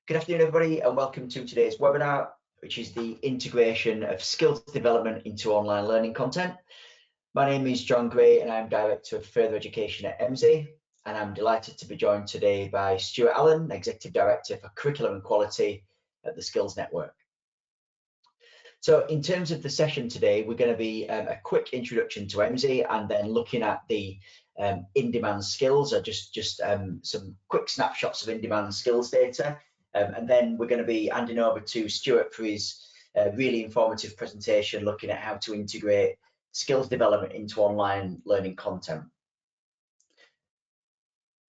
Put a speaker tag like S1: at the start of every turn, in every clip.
S1: Good afternoon, everybody, and welcome to today's webinar, which is the integration of skills development into online learning content. My name is John Gray, and I'm Director of Further Education at Emsi, and I'm delighted to be joined today by Stuart Allen, Executive Director for Curriculum and Quality at the Skills Network. So in terms of the session today, we're going to be a quick introduction to Emsi and then looking at the in-demand skills, or just some quick snapshots of in-demand skills data. And then we're going to be handing over to Stuart for his really informative presentation looking at how to integrate skills development into online learning content.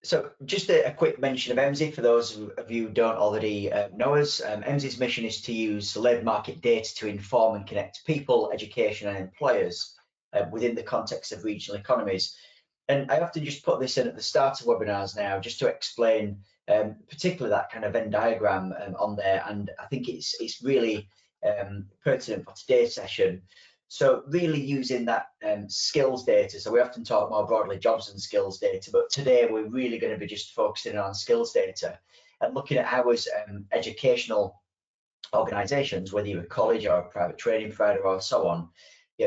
S1: So just a quick mention of Emsi for those of you who don't already know us. Emsi's mission is to use labour market data to inform and connect people, education and employers within the context of regional economies. And I often just put this in at the start of webinars now, just to explain particularly that kind of Venn diagram on there. And I think it's really pertinent for today's session. So really using that skills data. So we often talk more broadly jobs and skills data, but today we're really going to be just focusing on skills data and looking at how as educational organisations, whether you're a college or a private training provider or so on,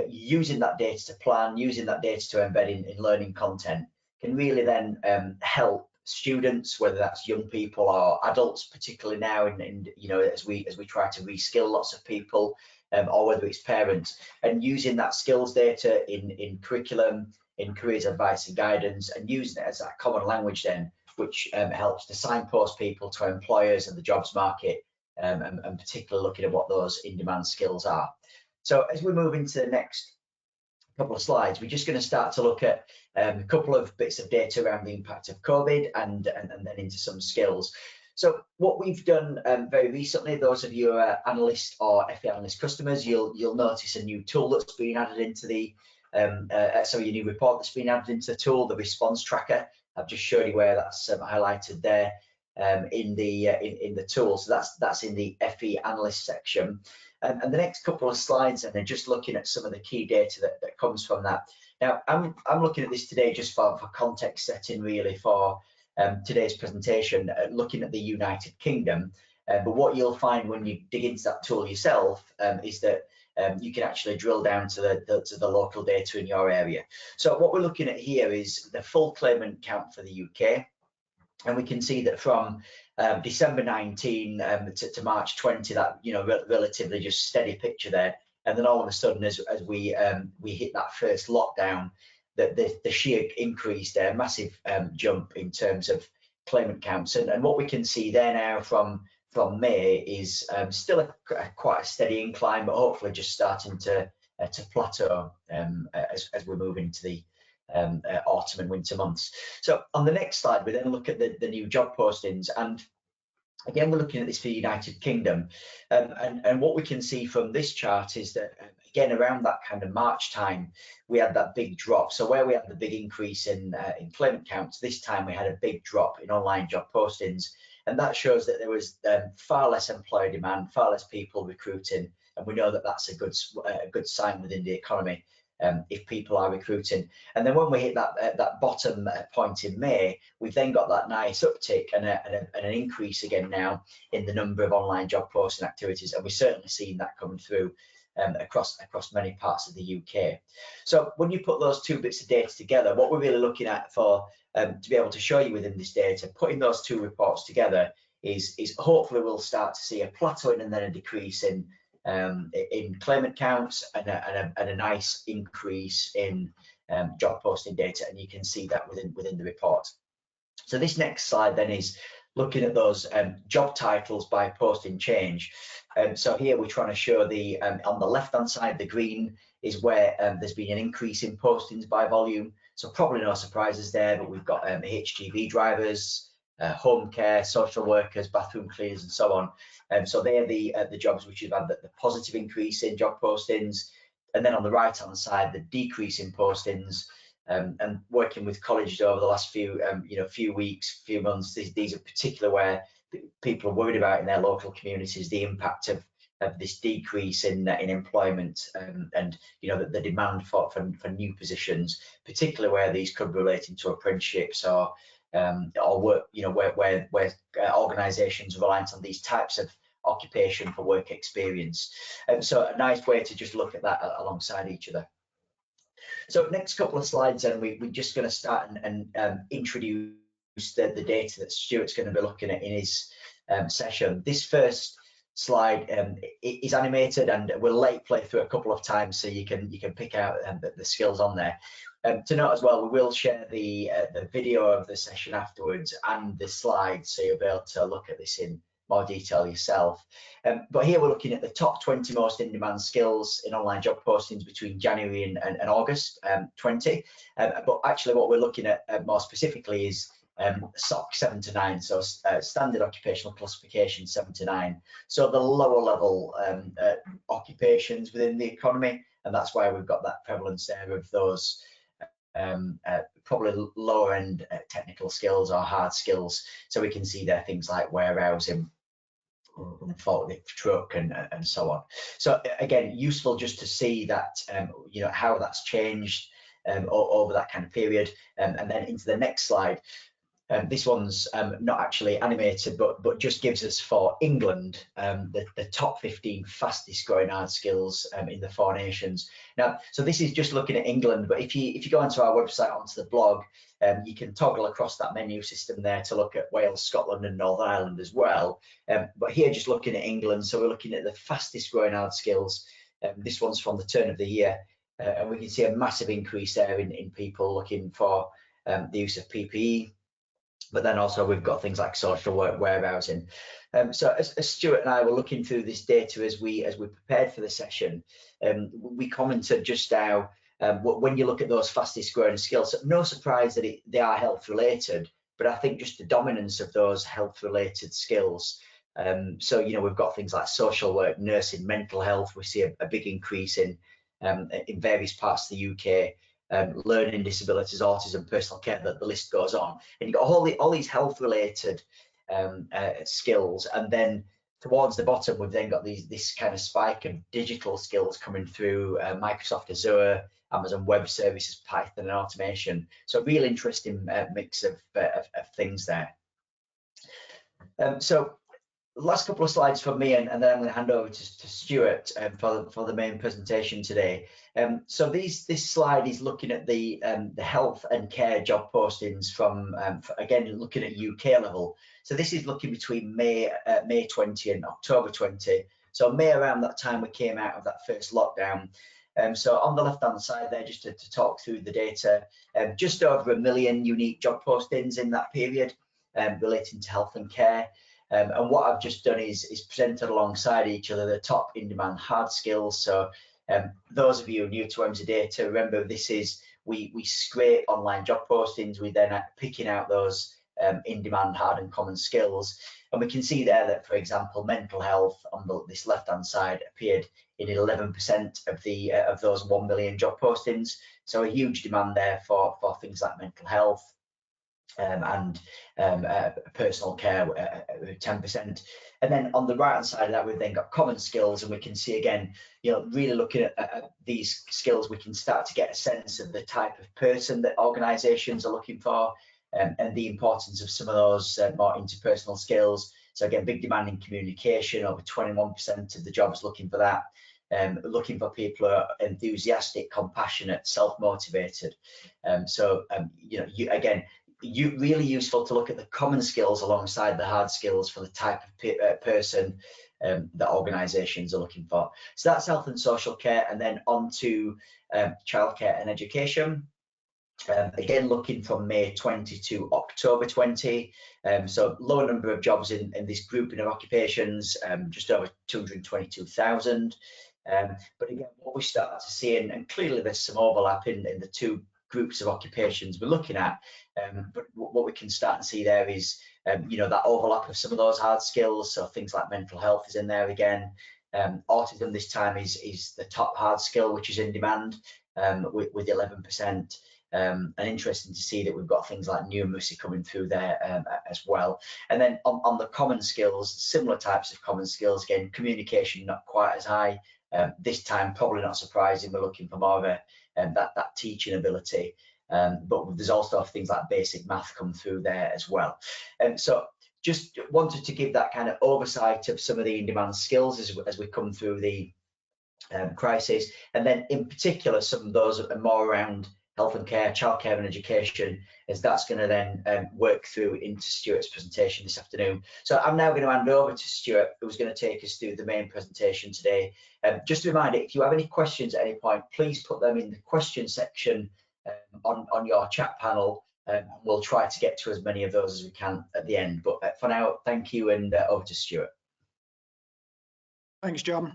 S1: using that data to plan, using that data to embed in learning content can really then help students, whether that's young people or adults, particularly now, and you know, as we try to reskill lots of people, or whether it's parents, and using that skills data in curriculum, in careers advice and guidance, and using it as that common language then, which helps to signpost people to employers and the jobs market, and particularly looking at what those in-demand skills are. So as we move into the next couple of slides, we're just going to start to look at a couple of bits of data around the impact of COVID and then into some skills. So what we've done very recently, those of you who are analyst or FE analyst customers, you'll notice a new tool that's been added into the a new report that's been added into the tool, the response tracker. I've just showed you where that's highlighted there in the tool. So that's in the FE analyst section. And the next couple of slides, and they're just looking at some of the key data that comes from that. Now, I'm looking at this today just for context setting, really, for today's presentation, looking at the United Kingdom. But what you'll find when you dig into that tool yourself is that you can actually drill down to the local data in your area. So what we're looking at here is the full claimant count for the UK. And we can see that from December 19 to March 20, that, you know, relatively just steady picture there. And then all of a sudden, as we hit that first lockdown, that the sheer increase there, massive jump in terms of claimant counts. And what we can see there now from May is still quite a steady incline, but hopefully just starting to plateau as we move into the autumn and winter months. So on the next slide, we then look at the new job postings, and again we're looking at this for the United Kingdom, and what we can see from this chart is that again around that kind of March time we had that big drop. So where we had the big increase in claimant counts, this time we had a big drop in online job postings, and that shows that there was far less employer demand, far less people recruiting, and we know that that's a good sign within the economy. If people are recruiting. And then when we hit that bottom point in May, we've then got that nice uptick and an increase again now in the number of online job posting activities, and we've certainly seen that coming through across many parts of the UK. So when you put those two bits of data together, what we're really looking at for to be able to show you within this data, putting those two reports together is hopefully we'll start to see a plateauing and then a decrease in claimant counts and a nice increase in job posting data, and you can see that within the report. So this next slide then is looking at those job titles by posting change. So here we're trying to show the on the left hand side, the green is where there's been an increase in postings by volume, so probably no surprises there, but we've got HGV drivers, home care, social workers, bathroom cleaners, and so on. So they're the jobs which have had the positive increase in job postings. And then on the right hand side, the decrease in postings. And working with colleges over the last few weeks, few months, these are particular where people are worried about in their local communities the impact of this decrease in employment, and the demand for new positions, particularly where these could be relating to apprenticeships or work, where organisations reliant on these types of occupation for work experience. So a nice way to just look at that alongside each other. So next couple of slides, and we're just going to start and introduce the data that Stuart's going to be looking at in his session. This first slide is animated, and we'll let play through a couple of times so you can pick out the skills on there. To note as well, we will share the video of the session afterwards and the slides, so you'll be able to look at this in more detail yourself. But here we're looking at the top 20 most in-demand skills in online job postings between January and August 20. But actually what we're looking at more specifically is SOC 7 to 9, so standard occupational classification 7 to 9. So the lower level occupations within the economy, and that's why we've got that prevalence there of those probably lower end technical skills or hard skills. So we can see there things like warehousing, forklift truck, and so on. So again, useful just to see that how that's changed over that kind of period. And then into the next slide. This one's not actually animated, but just gives us for England the top 15 fastest growing hard skills in the 4 nations. Now, so this is just looking at England, but if you go onto our website, onto the blog, you can toggle across that menu system there to look at Wales, Scotland, and Northern Ireland as well. But here, just looking at England, so we're looking at the fastest growing hard skills. This one's from the turn of the year, and we can see a massive increase there in people looking for the use of PPE. But then also we've got things like social work, warehousing. So as Stuart and I were looking through this data as we prepared for the session, we commented just how when you look at those fastest growing skills, no surprise that they are health related, but I think just the dominance of those health related skills. So we've got things like social work, nursing, mental health. We see a big increase in various parts of the UK. Learning disabilities, autism, personal care, that the list goes on, and you've got all these health related skills, and then towards the bottom we've then got this kind of spike of digital skills coming through Microsoft Azure, Amazon Web Services, Python, and automation. So a real interesting mix of things there. So last couple of slides from me, and then I'm going to hand over to Stuart for the main presentation today. So this slide is looking at the health and care job postings from again looking at UK level. So this is looking between May 20 and October 20. So May, around that time we came out of that first lockdown. So on the left hand side there, just to talk through the data, just over 1 million unique job postings in that period relating to health and care. And what I've just done is presented alongside each other the top in-demand hard skills. So those of you new to Emsi data, remember this is we scrape online job postings. We then are picking out those in-demand hard and common skills, and we can see there that, for example, mental health on this left-hand side appeared in 11% of those 1 million job postings. So a huge demand there for things like mental health. And personal care, 10%. And then on the right hand side of that, we've then got common skills, and we can see again, really looking at these skills, we can start to get a sense of the type of person that organisations are looking for, and the importance of some of those more interpersonal skills. So again, big demand in communication, over 21% of the jobs looking for that. Looking for people who are enthusiastic, compassionate, self-motivated. Really useful to look at the common skills alongside the hard skills for the type of person that organisations are looking for. So that's health and social care, and then on to childcare and education. Again, looking from May 20 to October 20. So lower number of jobs in this grouping of occupations, just over 222,000. But again, what we start to see, and clearly there's some overlap in the two groups of occupations we're looking at, but what we can start to see there is that overlap of some of those hard skills. So things like mental health is in there again. Autism this time is the top hard skill, which is in demand with 11%. and interesting to see that we've got things like numeracy coming through there as well. And then on the common skills, similar types of common skills, again, communication not quite as high. This time, probably not surprising, we're looking for more of a that teaching ability. But there's also things like basic math come through there as well. So just wanted to give that kind of oversight of some of the in-demand skills as we come through the crisis, and then in particular some of those are more around health and care, childcare and education, as that's going to then work through into Stuart's presentation this afternoon. So I'm now going to hand over to Stuart, who's going to take us through the main presentation today. Just a reminder, if you have any questions at any point, please put them in the question section on your chat panel. We'll try to get to as many of those as we can at the end. But for now, thank you, and over to Stuart.
S2: Thanks, John.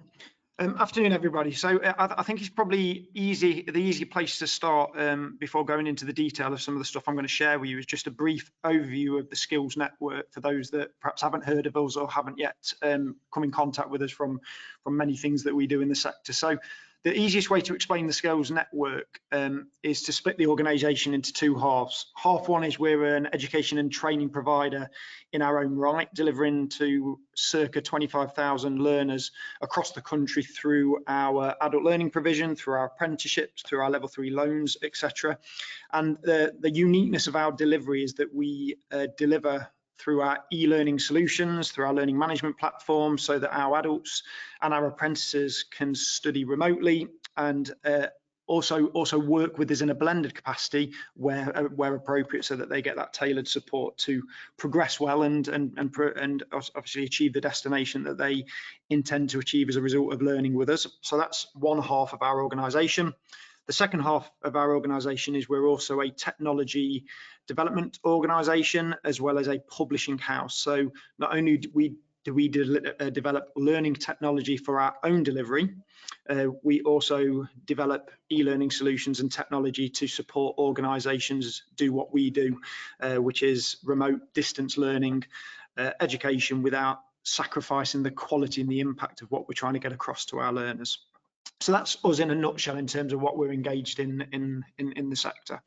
S2: Afternoon, everybody. So I think it's probably the easy place to start before going into the detail of some of the stuff I'm going to share with you is just a brief overview of the skills network for those that perhaps haven't heard of us or haven't yet come in contact with us from many things that we do in the sector. So the easiest way to explain the skills network is to split the organisation into two halves. Half one is we're an education and training provider in our own right, delivering to circa 25,000 learners across the country through our adult learning provision, through our apprenticeships, through our level 3 loans, etc. And the uniqueness of our delivery is that we deliver through our e-learning solutions, through our learning management platform, so that our adults and our apprentices can study remotely and also work with us in a blended capacity where appropriate, so that they get that tailored support to progress well and obviously achieve the destination that they intend to achieve as a result of learning with us. So that's one half of our organisation. The second half of our organisation is we're also a technology development organisation as well as a publishing house. So not only do we develop learning technology for our own delivery, we also develop e-learning solutions and technology to support organisations do what we do, which is remote distance learning education without sacrificing the quality and the impact of what we're trying to get across to our learners. So that's us in a nutshell in terms of what we're engaged in the sector.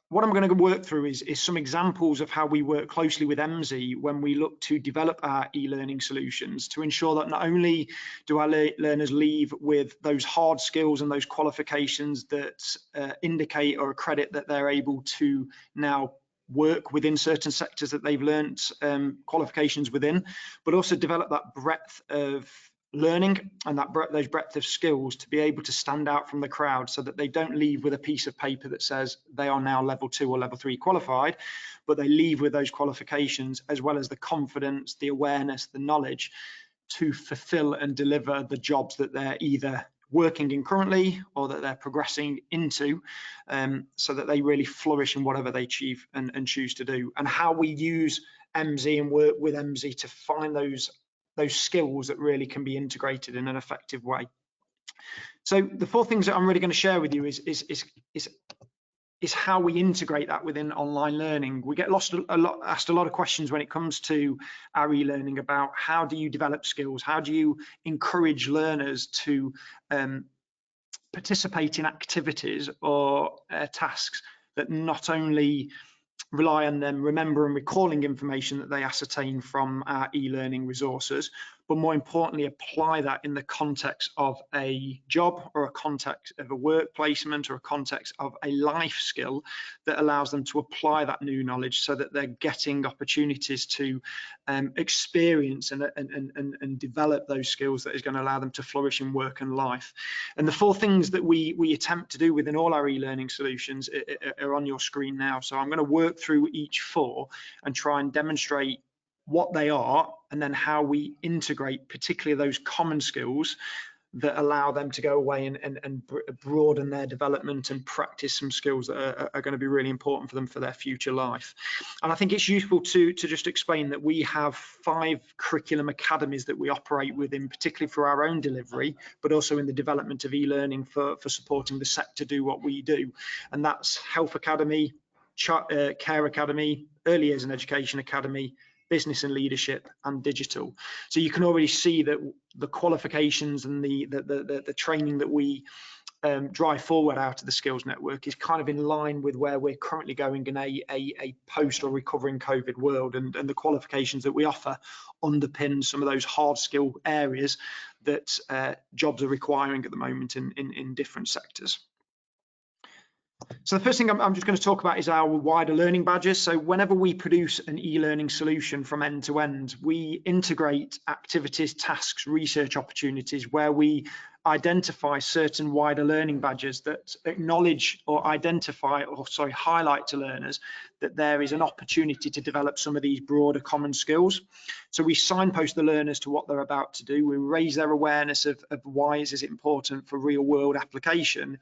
S2: What I'm going to work through is some examples of how we work closely with Emsi when we look to develop our e-learning solutions to ensure that not only do our learners leave with those hard skills and those qualifications that indicate or accredit that they're able to now work within certain sectors that they've learnt qualifications within, but also develop that breadth of learning and those breadth of skills to be able to stand out from the crowd, so that they don't leave with a piece of paper that says they are now level 2 or level 3 qualified, but they leave with those qualifications as well as the confidence, the awareness, the knowledge to fulfill and deliver the jobs that they're either working in currently or that they're progressing into, so that they really flourish in whatever they achieve and choose to do. And how we use Emsi and work with Emsi to find those skills that really can be integrated in an effective way. So the 4 things that I'm really going to share with you is how we integrate that within online learning. We get asked a lot of questions when it comes to our e-learning about how do you develop skills, how do you encourage learners to participate in activities or tasks that not only rely on them remember and recalling information that they ascertain from our e-learning resources, but more importantly apply that in the context of a job or a context of a work placement or a context of a life skill that allows them to apply that new knowledge, so that they're getting opportunities to experience and develop those skills that is going to allow them to flourish in work and life. And the 4 things that we attempt to do within all our e-learning solutions are on your screen now. So I'm going to work through each 4 and try and demonstrate what they are, and then how we integrate particularly those common skills that allow them to go away and broaden their development and practice some skills that are going to be really important for them for their future life. And I think it's useful to just explain that we have 5 curriculum academies that we operate within, particularly for our own delivery, but also in the development of e-learning for supporting the sector do what we do. And that's Health Academy, Care Academy, Early Years and Education Academy, Business and Leadership, and Digital. So you can already see that the qualifications and the training that we drive forward out of the skills network is kind of in line with where we're currently going in a post or recovering COVID world, and the qualifications that we offer underpin some of those hard skill areas that jobs are requiring at the moment in different sectors. So the first thing I'm just going to talk about is our wider learning badges. So whenever we produce an e-learning solution from end to end, we integrate activities, tasks, research opportunities where we identify certain wider learning badges that acknowledge or identify, or sorry, highlight to learners that there is an opportunity to develop some of these broader common skills. So we signpost the learners to what they're about to do. We raise their awareness of why is it important for real world application.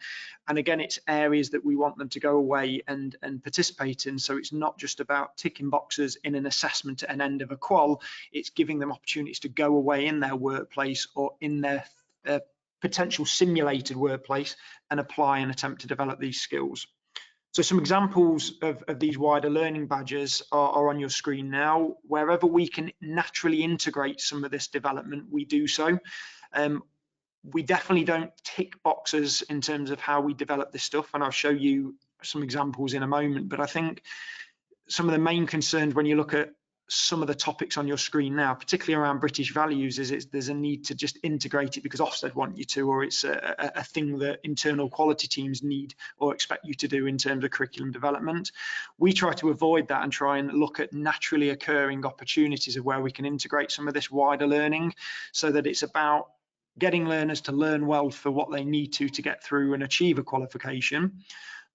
S2: And again, it's areas that we want them to go away and participate in. So it's not just about ticking boxes in an assessment at an end of a qual, it's giving them opportunities to go away in their workplace or in their potential simulated workplace and apply and attempt to develop these skills. So some examples of these wider learning badges are on your screen now. Wherever we can naturally integrate some of this development, we do so. We definitely don't tick boxes in terms of how we develop this stuff, and I'll show you some examples in a moment. But I think some of the main concerns when you look at some of the topics on your screen now, particularly around British values, is there's a need to just integrate it because Ofsted want you to, or it's a thing that internal quality teams need or expect you to do in terms of curriculum development. We try to avoid that and try and look at naturally occurring opportunities of where we can integrate some of this wider learning, so that it's about getting learners to learn well for what they need to get through and achieve a qualification,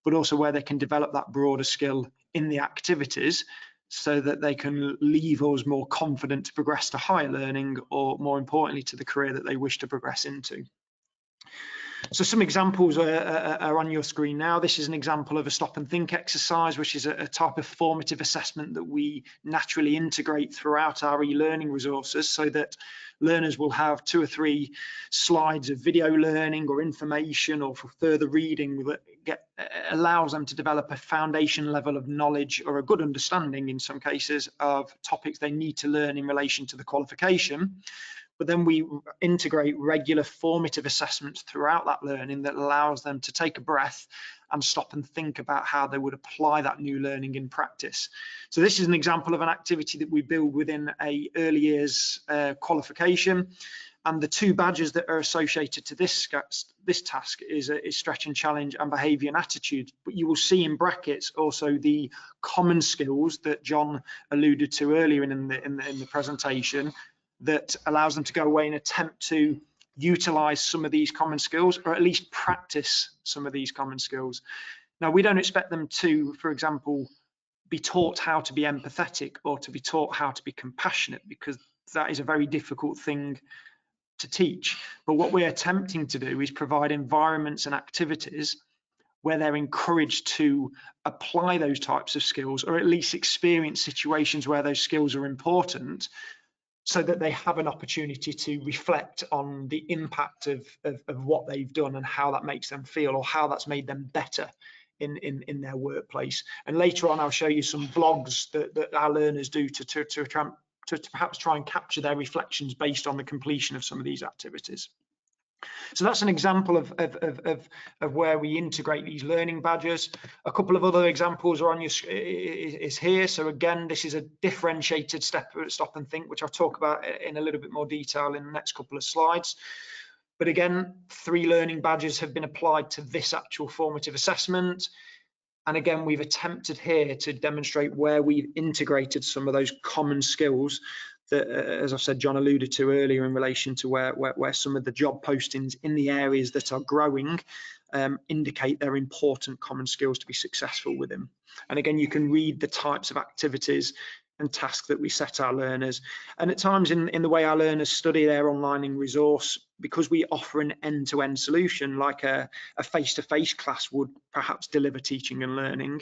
S2: but also where they can develop that broader skill in the activities, so that they can leave us more confident to progress to higher learning, or more importantly, to the career that they wish to progress into. So some examples are on your screen now. This is an example of a stop and think exercise, which is a type of formative assessment that we naturally integrate throughout our e-learning resources, so that learners will have 2 or 3 slides of video learning or information or for further reading that allows them to develop a foundation level of knowledge, or a good understanding in some cases, of topics they need to learn in relation to the qualification. But then we integrate regular formative assessments throughout that learning that allows them to take a breath and stop and think about how they would apply that new learning in practice. So this is an example of an activity that we build within a early years qualification. And the 2 badges that are associated to this task is stretch and challenge and behaviour and attitude. But you will see in brackets also the common skills that John alluded to earlier in the presentation, that allows them to go away and attempt to utilize some of these common skills, or at least practice some of these common skills. Now, we don't expect them to, for example, be taught how to be empathetic or to be taught how to be compassionate, because that is a very difficult thing to teach. But what we're attempting to do is provide environments and activities where they're encouraged to apply those types of skills, or at least experience situations where those skills are important, so that they have an opportunity to reflect on the impact of what they've done and how that makes them feel, or how that's made them better in their workplace. And later on, I'll show you some vlogs that our learners do to perhaps try and capture their reflections based on the completion of some of these activities. So that's an example of where we integrate these learning badges. A couple of other examples are on your is here. So again, this is a differentiated stop and think, which I'll talk about in a little bit more detail in the next couple of slides. But again, 3 learning badges have been applied to this actual formative assessment. And again, we've attempted here to demonstrate where we've integrated some of those common skills that, as I've said, John alluded to earlier in relation to where some of the job postings in the areas that are growing indicate they're important common skills to be successful within. And again, you can read the types of activities and tasks that we set our learners. And at times in the way our learners study their online resource, because we offer an end-to-end solution, like a face-to-face class would perhaps deliver teaching and learning,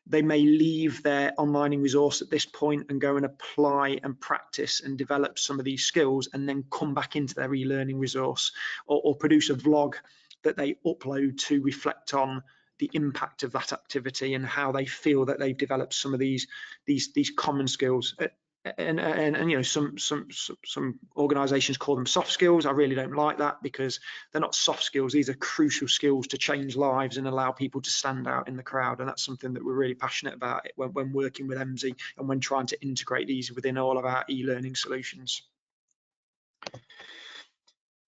S2: they may leave their online resource at this point and go and apply and practice and develop some of these skills, and then come back into their e-learning resource, or produce a vlog that they upload to reflect on the impact of that activity and how they feel that they've developed some of these common skills. you know, some organizations call them soft skills. I really don't like that, because they're not soft skills. These are crucial skills to change lives and allow people to stand out in the crowd, and that's something that we're really passionate about when working with Emsi and when trying to integrate these within all of our e-learning solutions.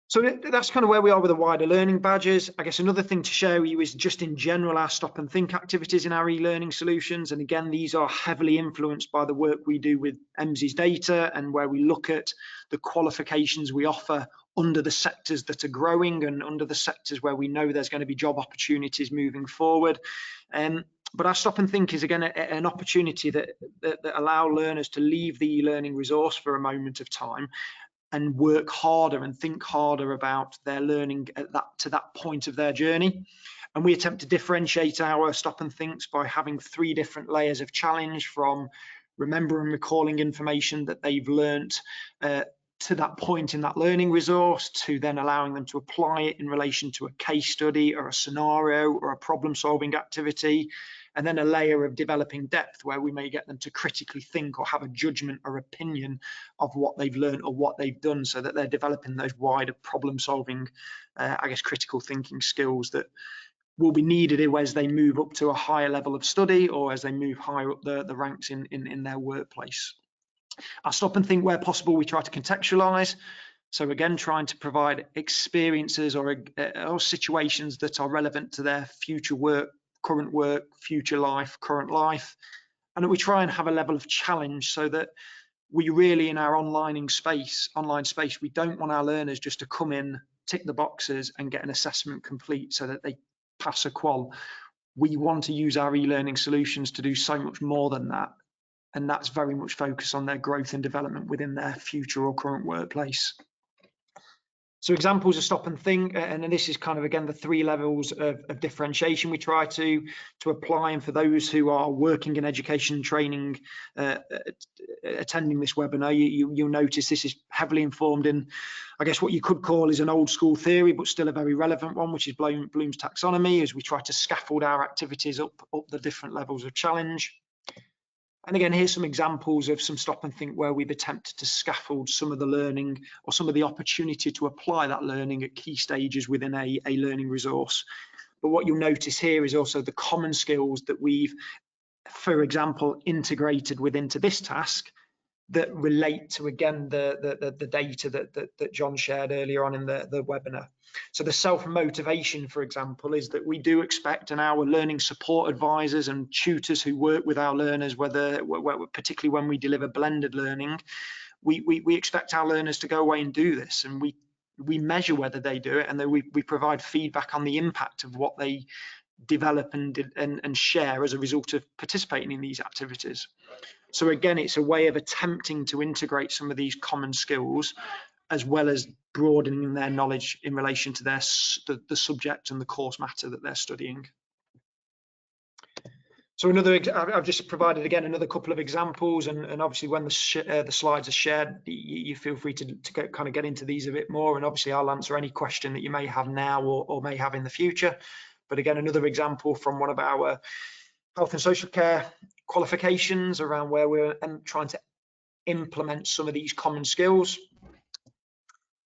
S2: So that's kind of where we are with the wider learning badges. I guess another thing to share with you is just in general our stop and think activities in our e-learning solutions. And again, these are heavily influenced by the work we do with Emsi's data, and where we look at the qualifications we offer under the sectors that are growing and under the sectors where we know there's going to be job opportunities moving forward. But our stop and think is again an opportunity that allow learners to leave the e-learning resource for a moment of time and work harder and think harder about their learning to that point of their journey. And we attempt to differentiate our stop and thinks by having 3 different layers of challenge, from remembering and recalling information that they've learnt to that point in that learning resource, to then allowing them to apply it in relation to a case study or a scenario or a problem solving activity. And then a layer of developing depth, where we may get them to critically think or have a judgment or opinion of what they've learned or what they've done, so that they're developing those wider problem solving, I guess, critical thinking skills that will be needed as they move up to a higher level of study or as they move higher up the ranks in their workplace. Our stop and think, where possible, we try to contextualize. So again, trying to provide experiences or situations that are relevant to their future work, current work, future life, current life. And that we try and have a level of challenge, so that we really, in our online space, we don't want our learners just to come in, tick the boxes and get an assessment complete so that they pass a qual. We want to use our e-learning solutions to do so much more than that. And that's very much focused on their growth and development within their future or current workplace. So examples of stop and think, and this is kind of, again, the 3 levels of differentiation we try to apply. And for those who are working in education and training, attending this webinar, you'll notice this is heavily informed in, I guess, what you could call is an old school theory, but still a very relevant one, which is Bloom's taxonomy, as we try to scaffold our activities up the different levels of challenge. And again, here's some examples of some stop and think where we've attempted to scaffold some of the learning or some of the opportunity to apply that learning at key stages within a learning resource. But what you'll notice here is also the common skills that we've, for example, integrated into this task that relate to, again, the data that John shared earlier on in the webinar. So the self-motivation, for example, is that we do expect, and our learning support advisors and tutors who work with our learners, particularly when we deliver blended learning, we expect our learners to go away and do this, and we measure whether they do it, and then we provide feedback on the impact of what they develop and share as a result of participating in these activities. So again, it's a way of attempting to integrate some of these common skills, as well as broadening their knowledge in relation to the subject and the course matter that they're studying. So I've just provided, again, another couple of examples, and obviously when the slides are shared, you feel free to kind of get into these a bit more, and obviously I'll answer any question that you may have now or may have in the future. But again, another example from one of our health and social care qualifications around where we're trying to implement some of these common skills.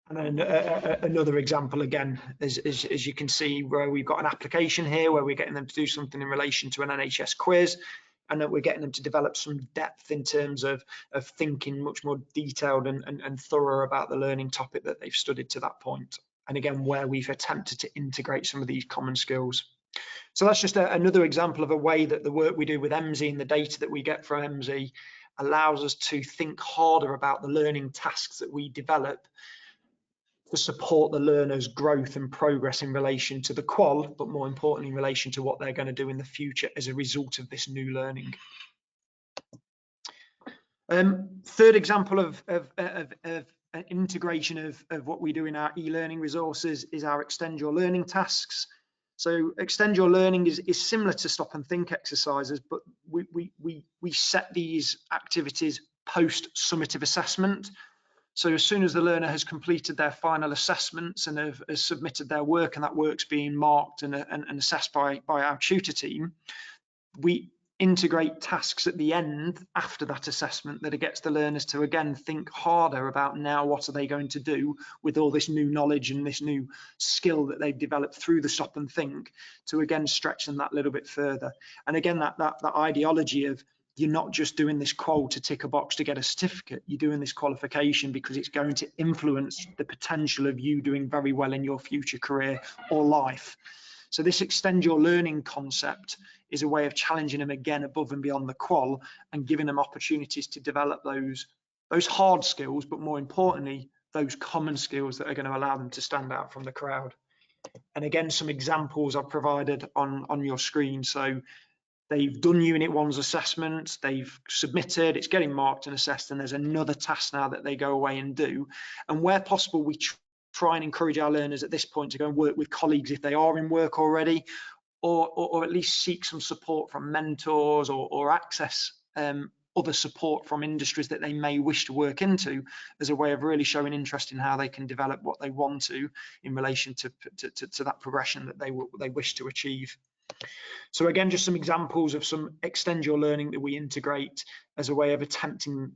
S2: And then another example, again, as you can see, where we've got an application here where we're getting them to do something in relation to an NHS quiz, and that we're getting them to develop some depth in terms of thinking much more detailed and thorough about the learning topic that they've studied to that point. And again, where we've attempted to integrate some of these common skills. So that's just another example of a way that the work we do with Emsi and the data that we get from Emsi allows us to think harder about the learning tasks that we develop to support the learner's growth and progress in relation to the qual, but more importantly, in relation to what they're going to do in the future as a result of this new learning. Third example of an integration of what we do in our e-learning resources is our Extend Your Learning tasks. So Extend Your Learning is similar to stop and think exercises, but we set these activities post summative assessment. So as soon as the learner has completed their final assessments and has submitted their work, and that work's being marked and assessed by our tutor team, we integrate tasks at the end after that assessment that it gets the learners to again think harder about now what are they going to do with all this new knowledge and this new skill that they've developed through the stop and think, to again stretch them that little bit further. And again, that ideology of you're not just doing this qual to tick a box to get a certificate, you're doing this qualification because it's going to influence the potential of you doing very well in your future career or life. So this extend your learning concept is a way of challenging them again above and beyond the qual and giving them opportunities to develop those hard skills, but more importantly, those common skills that are going to allow them to stand out from the crowd. And again, some examples I've provided on your screen. So they've done Unit 1's assessment, they've submitted, it's getting marked and assessed, and there's another task now that they go away and do. And where possible, we try and encourage our learners at this point to go and work with colleagues if they are in work already, or at least seek some support from mentors or access other support from industries that they may wish to work into, as a way of really showing interest in how they can develop what they want to in relation to that progression that they wish to achieve. So again, just some examples of some extend your learning that we integrate as a way of attempting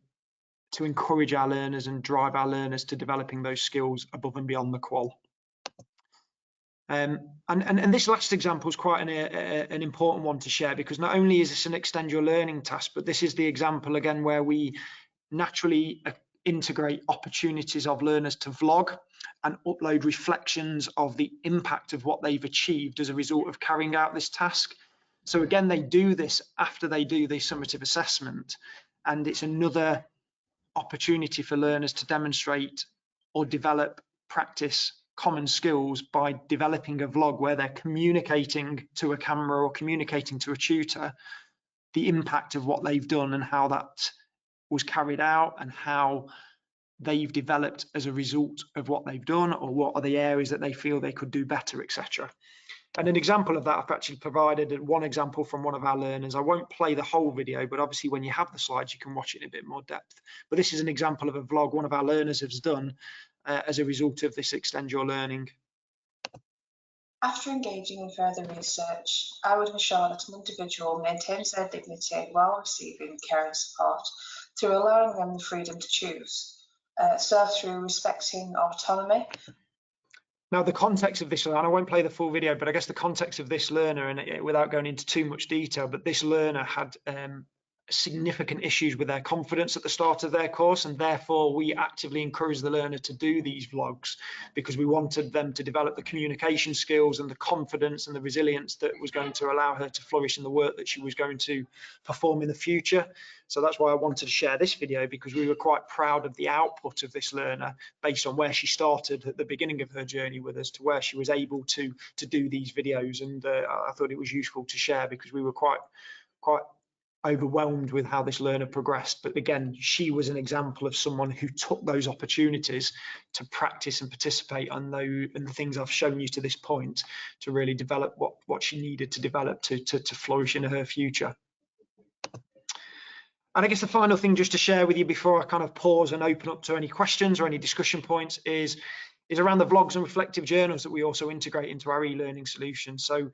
S2: to encourage our learners and drive our learners to developing those skills above and beyond the qual. And this last example is quite an important one to share, because not only is this an extend your learning task, but this is the example again where we naturally integrate opportunities of learners to vlog and upload reflections of the impact of what they've achieved as a result of carrying out this task. So again, they do this after they do the summative assessment, and it's another opportunity for learners to demonstrate or develop, practice common skills by developing a vlog where they're communicating to a camera or communicating to a tutor the impact of what they've done and how that was carried out and how they've developed as a result of what they've done, or what are the areas that they feel they could do better, etc. And an example of that, I've actually provided one example from one of our learners. I won't play the whole video, but obviously when you have the slides, you can watch it in a bit more depth. But this is an example of a vlog one of our learners has done as a result of this extend your learning.
S3: After engaging in further research, I would ensure that an individual maintains their dignity while receiving care and support through allowing them the freedom to choose, so through respecting autonomy.
S2: Now, the context of this learner, and I won't play the full video, but I guess the context of this learner, and without going into too much detail, but this learner had significant issues with their confidence at the start of their course, and therefore we actively encouraged the learner to do these vlogs because we wanted them to develop the communication skills and the confidence and the resilience that was going to allow her to flourish in the work that she was going to perform in the future. So that's why I wanted to share this video, because we were quite proud of the output of this learner based on where she started at the beginning of her journey with us to where she was able to do these videos. And I thought it was useful to share because we were quite overwhelmed with how this learner progressed. But again, she was an example of someone who took those opportunities to practice and participate on the things I've shown you to this point to really develop what she needed to develop to flourish in her future. And I guess the final thing just to share with you before I kind of pause and open up to any questions or any discussion points is around the vlogs and reflective journals that we also integrate into our e-learning solution. So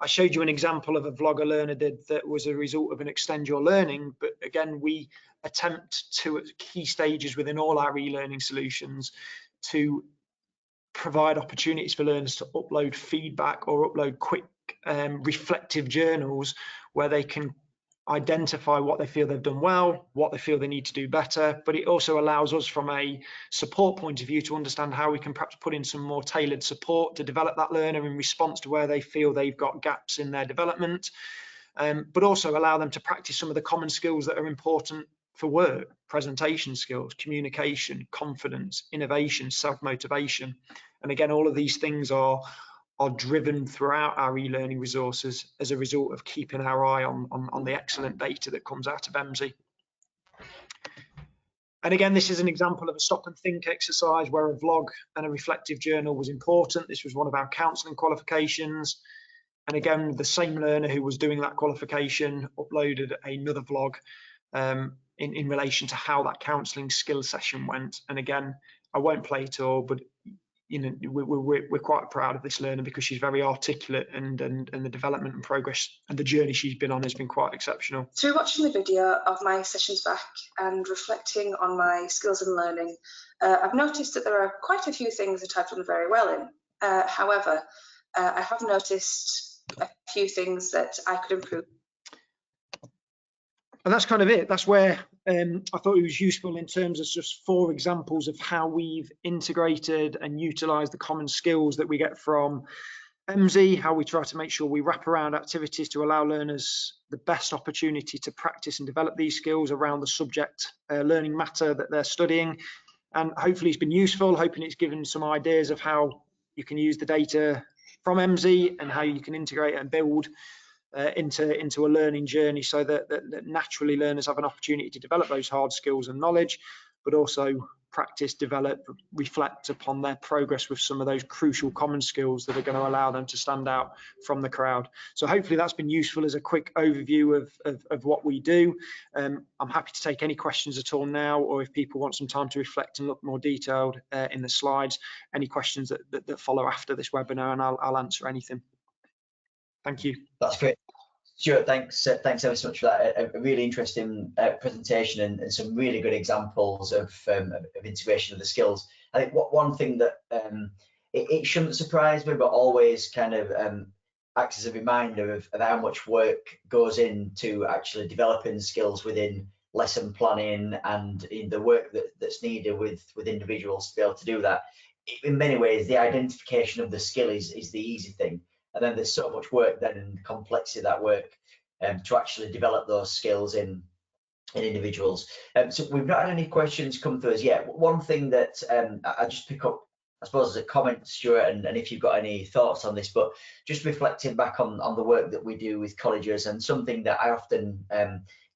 S2: I showed you an example of a vlog a learner did that was a result of an extend your learning, but again, we attempt to, at key stages within all our e-learning solutions, to provide opportunities for learners to upload feedback or upload quick reflective journals where they can identify what they feel they've done well, what they feel they need to do better, but it also allows us from a support point of view to understand how we can perhaps put in some more tailored support to develop that learner in response to where they feel they've got gaps in their development, but also allow them to practice some of the common skills that are important for work: presentation skills, communication, confidence, innovation, self-motivation. And again, all of these things are driven throughout our e-learning resources as a result of keeping our eye on the excellent data that comes out of Emsi. And again, this is an example of a stop and think exercise where a vlog and a reflective journal was important. This was one of our counselling qualifications. And again, the same learner who was doing that qualification uploaded another vlog in relation to how that counselling skill session went. And again, I won't play it all, but we're quite proud of this learner because she's very articulate, and the development and progress and the journey she's been on has been quite exceptional.
S3: Through watching the video of my sessions back and reflecting on my skills and learning, I've noticed that there are quite a few things that I've done very well in. However, I have noticed a few things that I could improve.
S2: And that's kind of it. That's where I thought it was useful in terms of just 4 examples of how we've integrated and utilised the common skills that we get from Emsi, how we try to make sure we wrap around activities to allow learners the best opportunity to practice and develop these skills around the subject learning matter that they're studying. And hopefully it's been useful, hoping it's given some ideas of how you can use the data from Emsi and how you can integrate and build into a learning journey, so that naturally learners have an opportunity to develop those hard skills and knowledge, but also practice, develop, reflect upon their progress with some of those crucial common skills that are going to allow them to stand out from the crowd. So hopefully that's been useful as a quick overview of what we do. I'm happy to take any questions at all now, or if people want some time to reflect and look more detailed in the slides, any questions that follow after this webinar, and I'll answer anything. Thank you.
S1: That's great. Stuart, thanks ever so much for that. A really interesting presentation and some really good examples of integration of the skills. I think one thing that it shouldn't surprise me, but always kind of acts as a reminder of how much work goes into actually developing skills within lesson planning and in the work that's needed with individuals to be able to do that. In many ways, the identification of the skill is the easy thing. And then there's so much work then and complexity of that work to actually develop those skills in individuals. So we've not had any questions come through us yet. One thing that I just pick up, I suppose, as a comment, Stuart, and if you've got any thoughts on this, but just reflecting back on the work that we do with colleges, and something that I often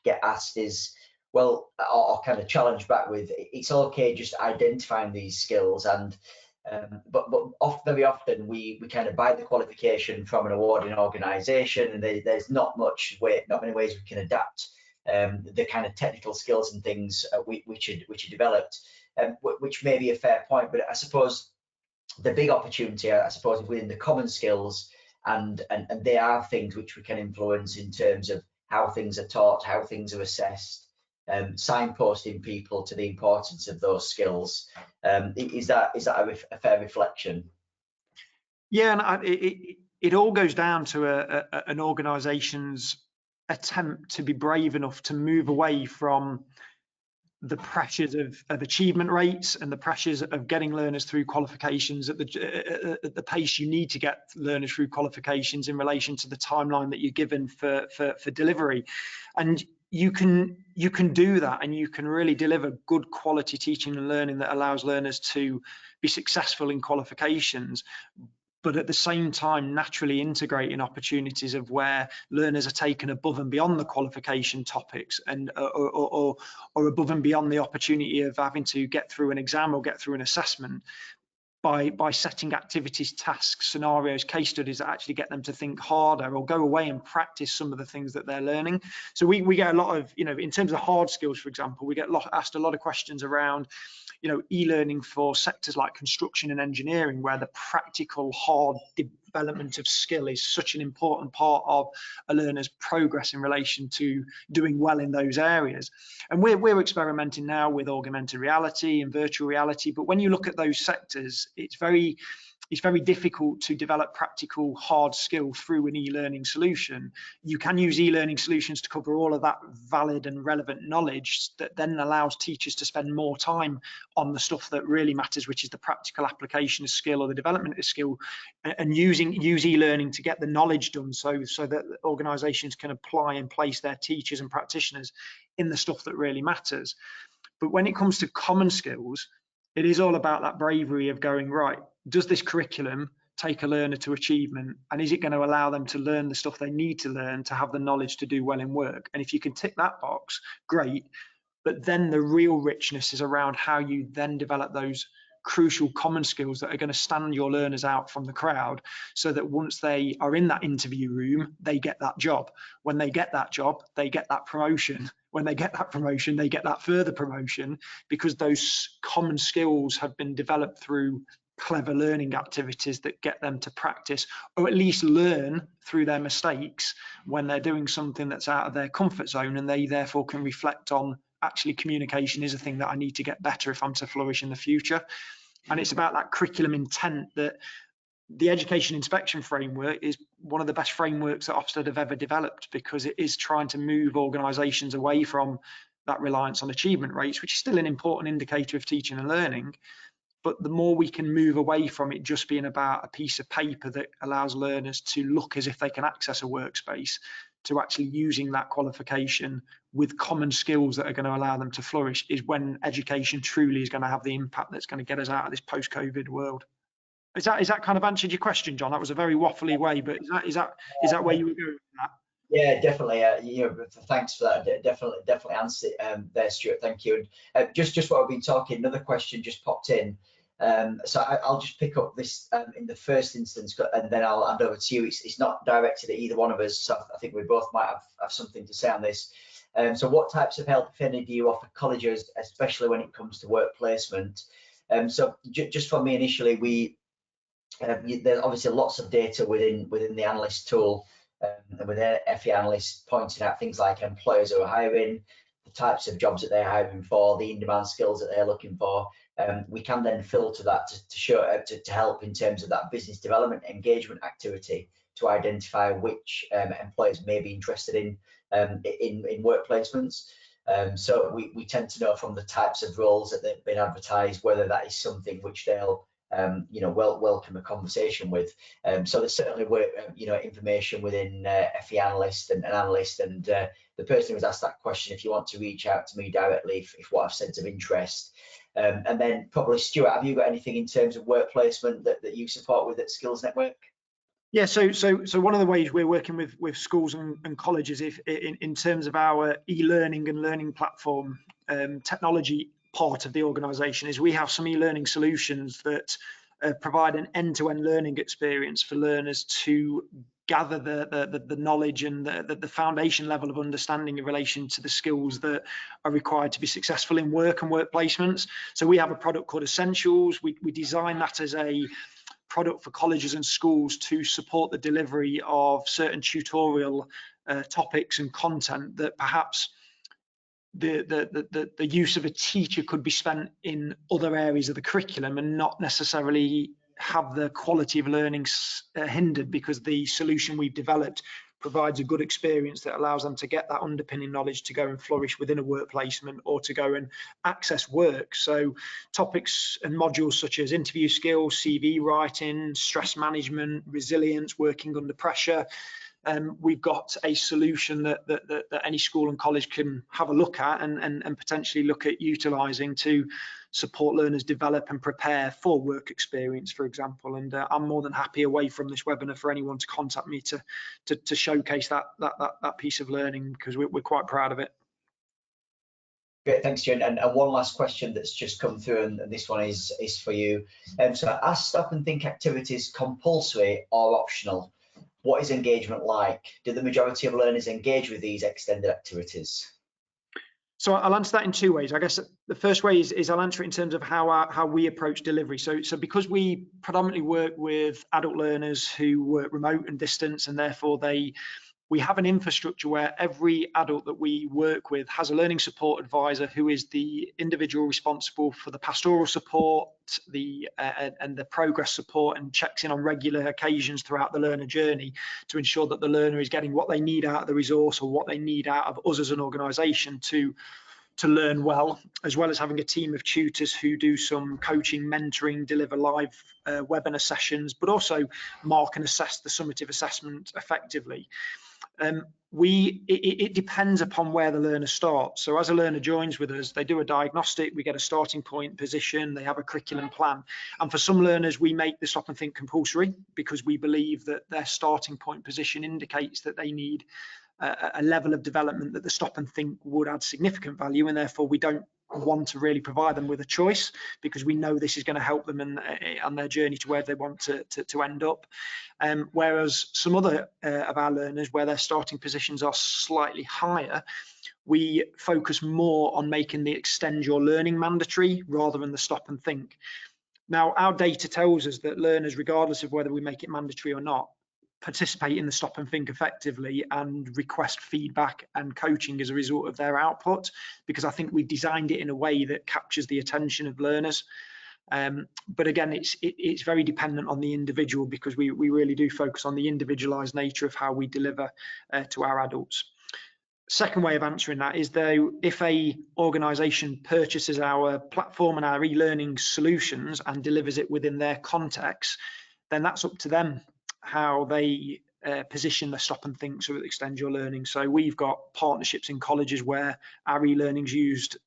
S1: get asked is, well, or kind of challenged back with, it's okay just identifying these skills, and but very often we kind of buy the qualification from an awarding organisation, and there's not many ways we can adapt the kind of technical skills and things which are developed, which may be a fair point. But I suppose the big opportunity, within the common skills, and they are things which we can influence in terms of how things are taught, how things are assessed, signposting people to the importance of those skills. Is that a fair reflection?
S2: Yeah, and it all goes down to an organisation's attempt to be brave enough to move away from the pressures of achievement rates and the pressures of getting learners through qualifications at the pace you need to get learners through qualifications in relation to the timeline that you're given for delivery. And you can do that, and you can really deliver good quality teaching and learning that allows learners to be successful in qualifications, but at the same time naturally integrating opportunities of where learners are taken above and beyond the qualification topics, and or above and beyond the opportunity of having to get through an exam or get through an assessment, by setting activities, tasks, scenarios, case studies that actually get them to think harder or go away and practice some of the things that they're learning. So we get a lot of, in terms of hard skills, for example, we get asked a lot of questions around, e-learning for sectors like construction and engineering, where the practical hard development of skill is such an important part of a learner's progress in relation to doing well in those areas. And we're experimenting now with augmented reality and virtual reality, but when you look at those sectors, it's very difficult to develop practical hard skill through an e-learning solution. You can use e-learning solutions to cover all of that valid and relevant knowledge that then allows teachers to spend more time on the stuff that really matters, which is the practical application of skill or the development of skill, and use e-learning to get the knowledge done so that organisations can apply and place their teachers and practitioners in the stuff that really matters. But when it comes to common skills, it is all about that bravery of going, right, does this curriculum take a learner to achievement, and is it going to allow them to learn the stuff they need to learn to have the knowledge to do well in work? And if you can tick that box, great. But then the real richness is around how you then develop those crucial common skills that are going to stand your learners out from the crowd, so that once they are in that interview room, they get that job. When they get that job, they get that promotion. When they get that promotion, they get that further promotion, because those common skills have been developed through clever learning activities that get them to practice, or at least learn through their mistakes when they're doing something that's out of their comfort zone, and they therefore can reflect on, actually, communication is a thing that I need to get better if I'm to flourish in the future. And it's about that curriculum intent. That the education inspection framework is one of the best frameworks that Ofsted have ever developed, because it is trying to move organisations away from that reliance on achievement rates, which is still an important indicator of teaching and learning. But the more we can move away from it just being about a piece of paper that allows learners to look as if they can access a workspace, to actually using that qualification with common skills that are going to allow them to flourish, is when education truly is going to have the impact that's going to get us out of this post-COVID world. Is that kind of answered your question, John? That was a very waffly way, but is that where you were going with that?
S1: Yeah, definitely. Thanks for that. Definitely answered it there, Stuart. Thank you. And just while we've been talking, another question just popped in. So I'll just pick up this in the first instance, and then I'll hand over to you. It's not directed at either one of us, so I think we both might have something to say on this. So what types of help, if any, do you offer colleges, especially when it comes to work placement? So just for me initially, there's obviously lots of data within the analyst tool, and with FE analysts pointing out things like employers who are hiring, the types of jobs that they're hiring for, the in-demand skills that they're looking for. We can then filter that to help in terms of that business development engagement activity, to identify which employers may be interested in work placements. So we tend to know from the types of roles that they've been advertised whether that is something which they'll welcome a conversation with. So there's certainly information within FE analyst and analyst, and the person who was asked that question, if you want to reach out to me directly if what I've said's of interest. And then probably Stuart, have you got anything in terms of work placement that you support with at Skills Network?
S2: Yeah, so one of the ways we're working with schools and colleges, in terms of our e-learning and learning platform technology part of the organisation, is we have some e-learning solutions that provide an end-to-end learning experience for learners to gather the knowledge and the foundation level of understanding in relation to the skills that are required to be successful in work and work placements. So we have a product called Essentials. We designed that as a product for colleges and schools to support the delivery of certain tutorial topics and content that perhaps the use of a teacher could be spent in other areas of the curriculum and not necessarily have the quality of learning hindered, because the solution we've developed provides a good experience that allows them to get that underpinning knowledge to go and flourish within a work placement or to go and access work. So topics and modules such as interview skills, CV writing, stress management, resilience, working under pressure. We've got a solution that any school and college can have a look at and potentially look at utilising to support learners develop and prepare for work experience, for example. And I'm more than happy away from this webinar for anyone to contact me to showcase that piece of learning, because we're quite proud of it.
S1: Great, thanks, Jen. And one last question that's just come through, and this one is for you. So are stop and think activities compulsory or optional? What is engagement like? Do the majority of learners engage with these extended activities?
S2: So I'll answer that in two ways. I guess the first way is I'll answer it in terms of how we approach delivery. So because we predominantly work with adult learners who work remote and distance, and therefore we have an infrastructure where every adult that we work with has a learning support advisor who is the individual responsible for the pastoral support, and the progress support, and checks in on regular occasions throughout the learner journey to ensure that the learner is getting what they need out of the resource or what they need out of us as an organisation to learn well, as well as having a team of tutors who do some coaching, mentoring, deliver live webinar sessions, but also mark and assess the summative assessment effectively. It depends upon where the learner starts. So as a learner joins with us, they do a diagnostic, we get a starting point position, they have a curriculum plan. And for some learners, we make the stop and think compulsory, because we believe that their starting point position indicates that they need a level of development that the stop and think would add significant value, and therefore we don't want to really provide them with a choice, because we know this is going to help them on their journey to where they want to end up. Whereas some other of our learners, where their starting positions are slightly higher, we focus more on making the extend your learning mandatory rather than the stop and think. Now, our data tells us that learners, regardless of whether we make it mandatory or not, participate in the stop and think effectively and request feedback and coaching as a result of their output, because I think we've designed it in a way that captures the attention of learners. But again, it's very dependent on the individual, because we really do focus on the individualized nature of how we deliver to our adults. Second way of answering that is, though, if a organisation purchases our platform and our e-learning solutions and delivers it within their context, then that's up to them how they position the stop and think so it extends your learning. So we've got partnerships in colleges where our e-learning is used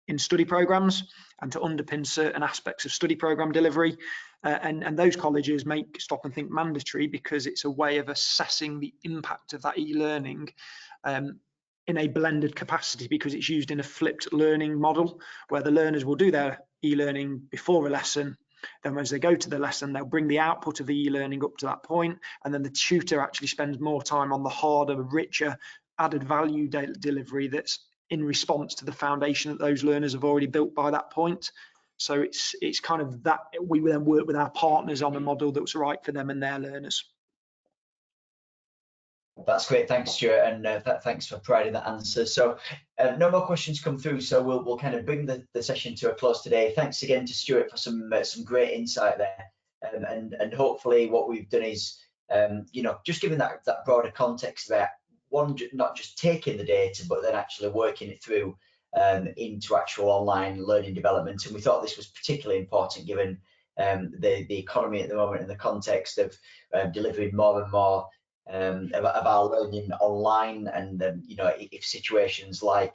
S2: in study programs and to underpin certain aspects of study program delivery. And those colleges make stop and think mandatory because it's a way of assessing the impact of that e-learning in a blended capacity, because it's used in a flipped learning model where the learners will do their e-learning before a lesson. Then as they go to the lesson, they'll bring the output of the e-learning up to that point, and then the tutor actually spends more time on the harder, richer, added value delivery that's in response to the foundation that those learners have already built by that point. So it's kind of that we then work with our partners on a model that's right for them and their learners.
S1: That's great, thanks Stuart, and thanks for providing that answer. So no more questions come through, so we'll kind of bring the session to a close today. Thanks again to Stuart for some great insight there, and hopefully what we've done is just giving that broader context there. One, not just taking the data, but then actually working it through into actual online learning development. And we thought this was particularly important given the economy at the moment and the context of delivering more and more of our learning online, and if situations like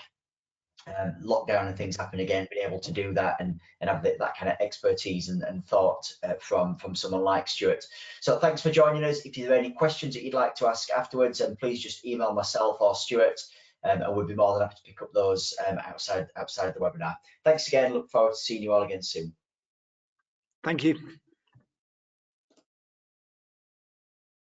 S1: lockdown and things happen again, being able to do that and have that kind of expertise and thought from someone like Stuart. So thanks for joining us. If you have any questions that you'd like to ask afterwards, please just email myself or Stuart, and we'll be more than happy to pick up those outside of the webinar. Thanks again. Look forward to seeing you all again soon.
S2: Thank you.